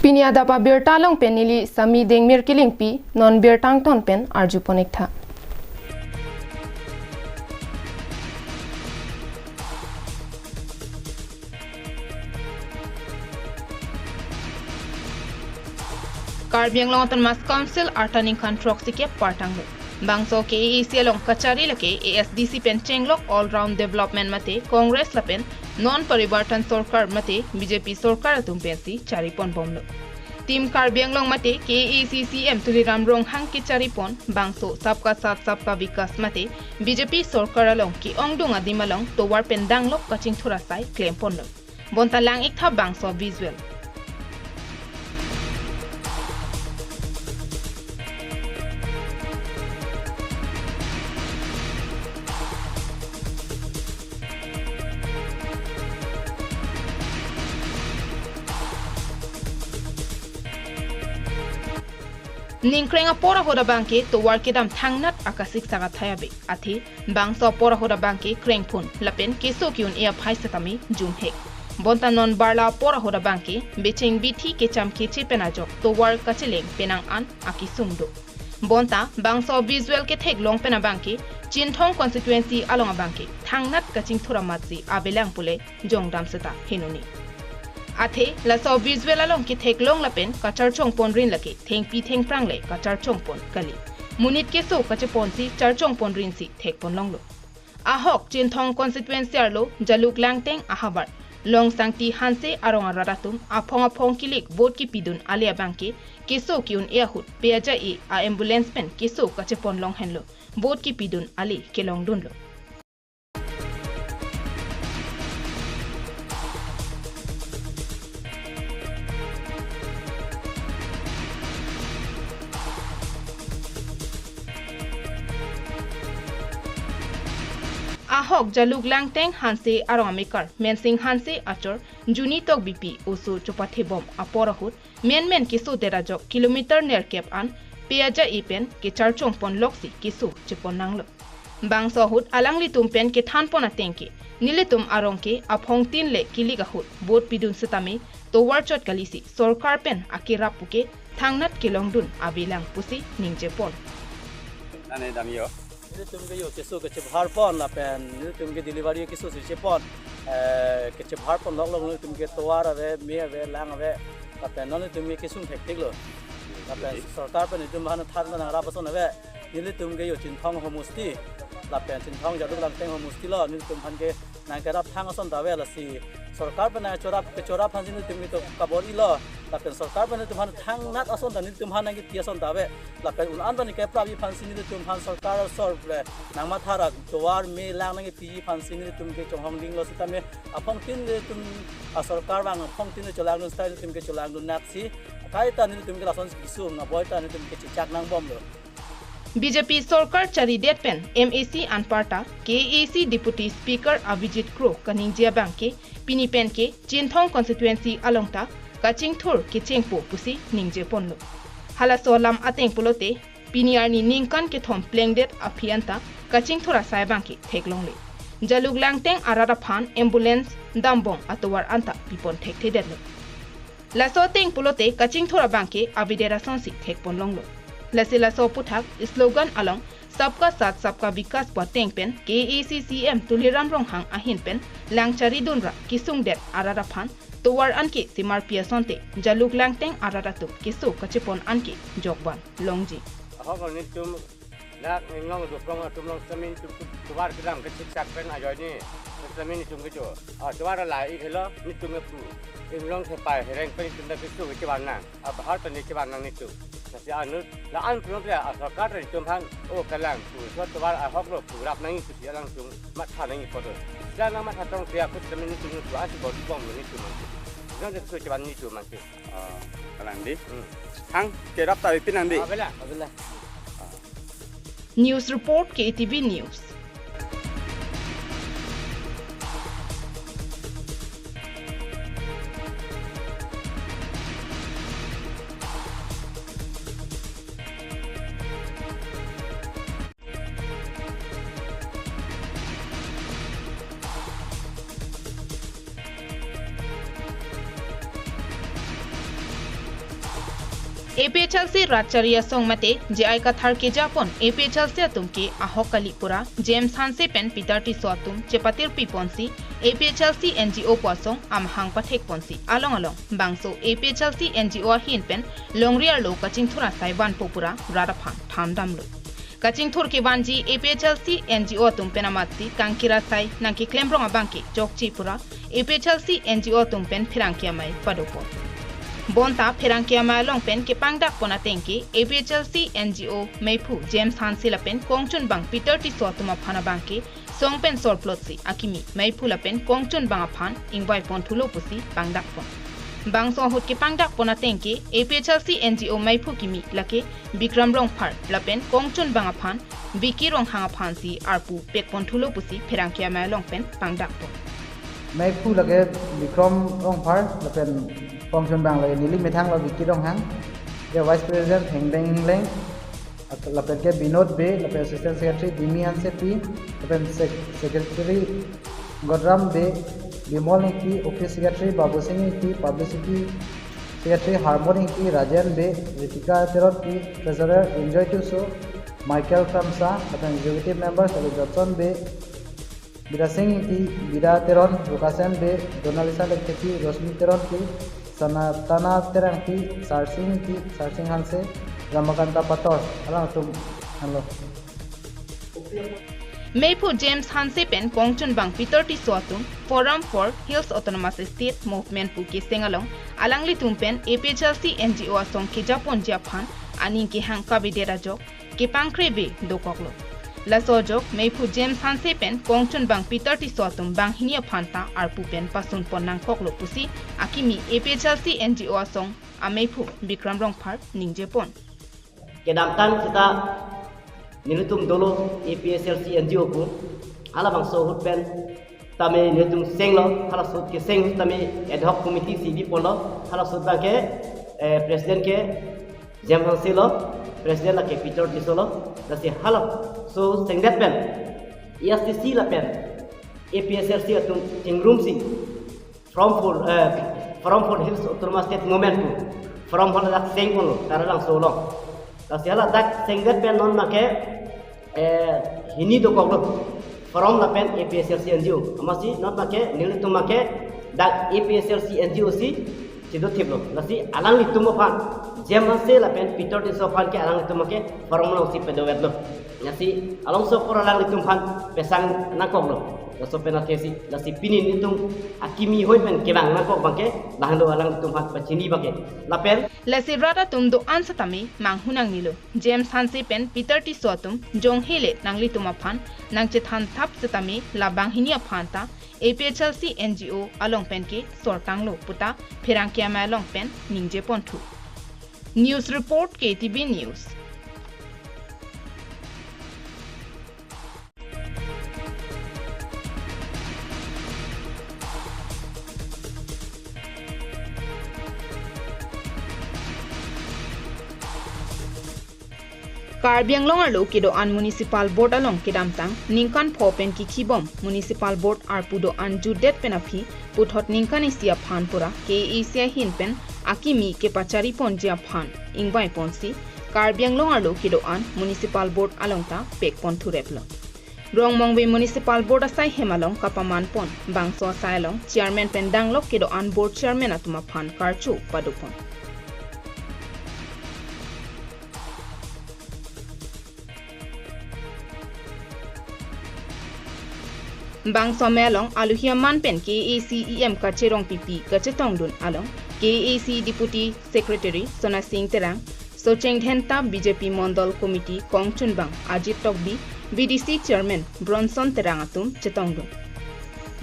Pinia dapa birtalong penili sami deng mirkiling pi non birtang ton pen arju ponek tha. Karbiang Longan Mas Council artaning control sike partang lo. Bangso ke AEC long kachari lake ASDC pen chenglok all round development mate Congress lapen non paribartan sarkar mate BJP sarkar atum pensi charipon bomlo. Team Karbiang long mate ke AEC CM Tuliram Rong hang ki charipon bangso sabka sat sabka vikas mate BJP sarkar along ki ongdung adimalong towar pen danglok kaching thurasai claim ponlo. Bonta lang iktha bangso visual. Ningkreng apora hoda bangke to warkedam thangnat akasik saga thayabe athi bangso apora hoda bangke krengphun lapen keso kyun ia phaisatami jumhek bonta non barla apora hoda bangke becheng bithi kecham keche penajo to war kacheleng penang an akisungdo bonta bangso visual ke thek long pena bangke chinthong constituency alonga bangke thangnat kaching thuramati abelang pule jongdam seta hinuni Athe laso visual along ki thek long lapen kachar chong pon rin lake theng pi theng prang le kachar chong pon kali munit ke so kache pon si char chong pon rin si thek pon long lo ahok chin thong constituency arlo jaluk langteng ahabar long sangti hanse arong raratum apong kilik vote ki pidun alia bangke keso kiun ehut peaja e a ambulance pen keso kache pon long henlo vote ki pidun ali kelong dun lo Ahok jaluk langteng hanse aromikar mensing hanse achor juni tok BP oso chopathe bom aporahut men kiso derajok kilometer ner kep an peaja ipen ke charchong pon loksi kiso chepon nanglo bangso hut alangli tumpen ke thanpon atengke nilitum arongke aphong tin le kiliga hut bot pidun setame to warchot kalisi sarkar pen akira puke thangnat kilongdun abilang pusi ningjepon ane damio तुम के यो किसो के चबार पन ला pen तुम के delivery किसो से पन के चबार पन लग लग तुम के तवार रे मे रे लांग रे ला पेन न तुम के किसुम टेक्टिक लो ला पेन सरकार पे तुम भान थार ना रा पसन वे निले तुम के यो चिनथंग होमुस्ती ला पेन चिनथंग जदु लांगतेंग होमुस्ती लो नि तुम भान के ना के रा थांग सन दावे ला सी सरकार पे ना चोरा फांसिन तुम के तो कबोरी लो ला पेन सरकार पे तुम भान थांग नात असन दनि तुम भान के तियासन दावे ला पेन उन आन के प्राबी फांसिन तुम भान सरकार सर नामा थारा तोवार मे लांग के पी फांसिन तुम के चोहम दिंग लो सतमे अफंग तिन तुम सरकार बांग अफंग तिन चलांग स्टाइल तुम के चलांग नाक्सी काय ता नि तुम के लासन किसु ना बोय ता नि तुम के चिचाक नांग बम लो BJP Sarkar Chari Detpen MAC Anparta KAC Deputy Speaker Abhijit Kro Kaningjia Banke Pinipen ke Chinthong Constituency Alongta Kaching Thur ke Chengpo Pusi Ningje Ponlo Halaso lam ateng pulote Piniarni Ningkan ke thom plengdet aphianta Kaching Thura Sai Banke Theklongle Jalug Langteng Arara Phan Ambulance Dambong Atowar Anta Pipon Thek Thedetlo Laso teng pulote Kaching Thura Banke Abidera Sonsi Thekpon Longlo Lasila so puthak slogan along sabka sat sabka vikas pa tengpen KACCM Tuliram Rong hang ahin pen langchari dunra kisung det arara phan towar anke simar piasonte jaluk langteng arara tu kisu kachipon anke jokban longji ahok ni tum la ngong du prong tum long samin tum tuwar kidam ke chik sak pen ajoy ni samin tum ke jo tuwar la I khelo ni tum ke pu long the pai hereng pen tum da kisu ke ban na bahar pen ni ke ban nang ni tu Nasi anu, la an pun dia asal kata itu kan, oh kalang, suatu war ahok lo, kurap nangi kusi langsung, mat hal nangi foto. Jangan mat hatong dia aku temen itu tu asyik body bomb ni tu macam. Jangan tu cepat ni tu macam. Kalang di, hang kerap tapi pinan di. Abela. News report KATV News. APHLC Ratcharia Song Mate, Jai Kathar ke Japon, APHLC Atumke, Ahok Kalipura, James Hanse Pen Peter T Soatum, Chepatir Piponsi, APHLC NGO Posong, Amhang Patek Ponsi, along, Bangso, APHLC NGO Hin Pen, Longria Lo Kaching Thura Saiban Popura, Radapan, Tamdamlo. Kaching Thur ke Banji, APHLC NGO Tumpen Amatsi, Kankira Sai, Nanki Klembrong Abanki, Jok Chipura, APHLC NGO Tumpen Pirankia Mai, Padopo. Bonta Pirankia Mai Longpen ke Pangdak Ponatenki, APHLC NGO Meipu, James Hansilapen, Kongchun Bang, Peter T Sotuma Panabanki, Songpen Sorplotsi, Akimi, Meipulapen, Kongchun Bangapan, Ingbai Pontulopusi, Pangdak Pon. Bang Sohut ke Pangdak Ponatenki, APHLC NGO Meipu Kimi, Lake, Bikram Rongpar, Lapen, Kongchun Bangapan, Biki Rong Hangapansi, Arpu, Pek Pontulopusi, Pirankia Mai Longpen, Pangdak Pon. Meipu lage Bikram Rongpar, Lapen, Kongchun Bang lagi nili metang lagi Biki Rong Hang, dia Vice President Heng Deng Leng, lapen ke Binod B, lapen Assistant Secretary Dimi Hanse P, lapen Secretary Godram B, Bimol P, Office Secretary Babu Singh P, Publicity Secretary Harmony P, Rajan B, Ritika Terot P, Treasurer Enjoy to Show, Michael Kamsa, lapen Executive Members lapen Johnson B, Bida Singh P, Bida Teron, Lukasen B, Donalisa Lekti, Rosmi Teron P, Sanatana Terang P, Sarsing P, Sarsing Hanse, Ramakanta Pator, alang tum, hello. Meipu James Hanse Pen, Kongchun Bang Peter T Soatum, Forum for Hills Autonomous State Movement Puki Sengalong, Alangli Tumpen, APHLC NGO Asong ke Japon Japan, Aning ke Hang Kabidera Jok, ke Pankrebe Dokoklo. La Sojok, Meipu James Hanse Pen, Kongchun Bang Peter T Soatum Bang Hinia Panta, Arpu Pen Pasun Ponang Koklo Pusi, Akimi APHLC NGO Asong, Ameipu, Bikram Rongpar, Ningjepon. Kedamtan kita nilutum dolo APHLC NGO ku, hala bang sohut pen, tame nilutum senglo, hala sud ke seng tame ad hoc committee CB polo, hala sud bang ke president ke James Hanse lo, president la ke Peter T Solo, dasi hala so sengdet pen, ESTC la pen, APHLC atum tingrum si, from for Hills Autonomous State Movement ku, from hala dak seng polo, taralang solo. Kasi hala dak sengdet pen non make hini do koglo from la pen APHLC NGO amasi not make nilitum make dak APHLC NGO si sido tiblo lasi alang litum pan jema se la pen Peter T Sofan ke alang litum make from lo si pedowetlo lasi along so por alang litum pan pesang na koglo laso pena kesi lasi pinin litum akimi hoy pen kebang na kog bangke bahando alang litum pan pachini bangke la pen Lasi rata tum do ansatami manghunang nilo. James Hanse Pen Peter T Soatum Jong Hele nangli tumapan nang chethan thap setami labang hinia phanta APHLC NGO along pen ke sortanglo puta phirangkia ma along pen ningje pontu. News report KATV News. Karbiang longar lo kido an municipal board along kidamtang ningkan phopen ki khibom municipal board arpudo an judet penapi puthot ningkan isia phanpura ke isia hinpen akimi ke pachari ponjia phan ingbai ponsi Karbiang longar lo kido an municipal board alongta pek pon thureplo Rongmongbe municipal board asai hemalong kapaman pon bangso sailong chairman pendang lok kido an board chairman atuma phan karchu padupon Bang Somelong aluhia manpen KACEM kacherong pipi kachetong dun along KAC Deputy Secretary Sona Singh Terang Socheng Dhenta BJP Mondol Committee Kongchun Bang Ajit Tokbi BDC Chairman Bronson Terang atum chetong dun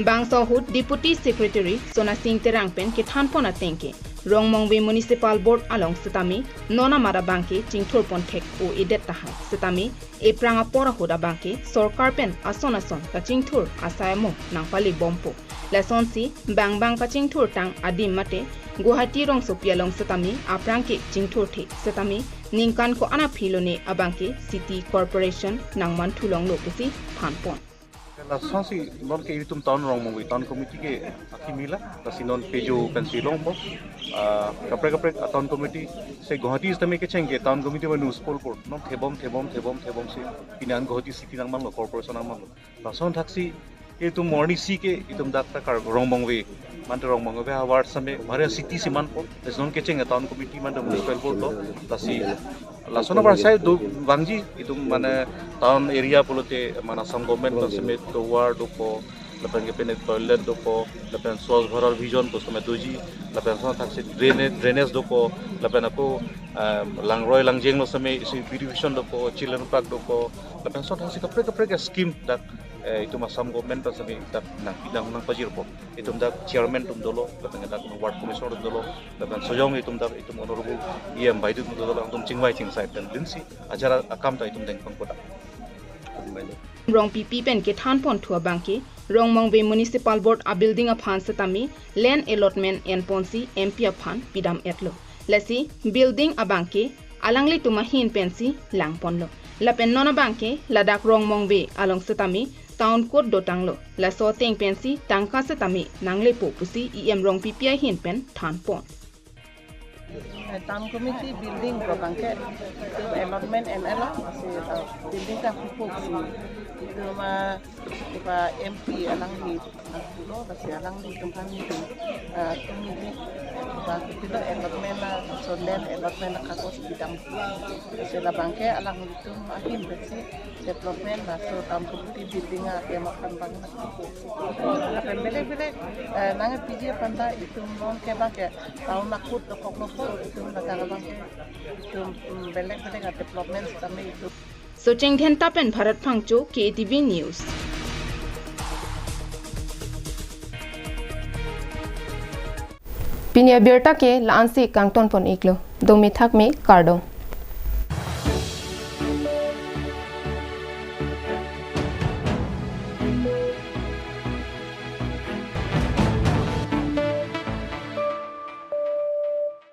Bang Sohut Deputy Secretary Sona Singh Terang pen ke thanpon atengke Rongmongbe Municipal Board along setami nona mara bangke chingthur ponthek o edet taha setami e pranga pora hoda bangke sorkar pen ason ka chingthur asayamo nangpali bompo lesonsi bang ka chingthur tang adim mate Guwahati rong sopialong setami aprangke chingthur the setami ningkan ko ana philone abangke City Corporation nangman thulong lopusi thanpon La sonsi non ke itum tahun rong mongwi tahun komiti ke akimila kasi non pejo pensilong po kapre tahun komiti se Guwahati istame ke chenge tahun komiti manu spol por non thebom se pinan Guwahati city nang manglo corporation nang manglo la son thaksi itum morning si ke itum dakta kar rong mongwi mantu rong mongwi award same mare city siman po non ke chenge tahun komiti mantu municipal board lo tasi Lasona bahasa do bangji itu mana town area puluh mana some government semet to ward po lapan ke penet toilet do po lapan swaz bharar vision po semet doji lapan so tak drainage do po lapan aku langroy langjeng lo semet isi beautification do po children park do po lapan so tak kapre ke scheme dak itu masam government pas semet dak nang pajir po itu dak chairman tum dolo lapan dak ward commissioner dolo lapan sojong itu honorable em baidu dolo tum chingwai chingsai dan dinsi acara akam ta itu deng pangkoda Rong pipi pen ke than pon thua bangke rong mongbe municipal board a building a phan satami land allotment en ponsi MP a phan pidam etlo lesi building a bangke alangli tuma hin pensi lang ponlo la pen nona bangke ladak rong mongbe along satami town code do tanglo la so teng pensi tangka satami nangle po pusi em rong pipi a hin pen than pon Town committee building ko bangke itu allotment and building ka pupuk si itu ma ipa MP alang ni lo kasi alang ni tempat itu committee ba itu allotment na sonden allotment na kakos bidang kasi la bangke alang itu ahin bersih development na so town committee building ke makan bang na pupuk apa bele nangat piji panda itu non ke bangke tahun nakut lokok itu Socheng Then Tapen Bharat Phangcho KATV News Pinya Berta ke Lansi Kangton Pon Iklo Domi Thak me Kardong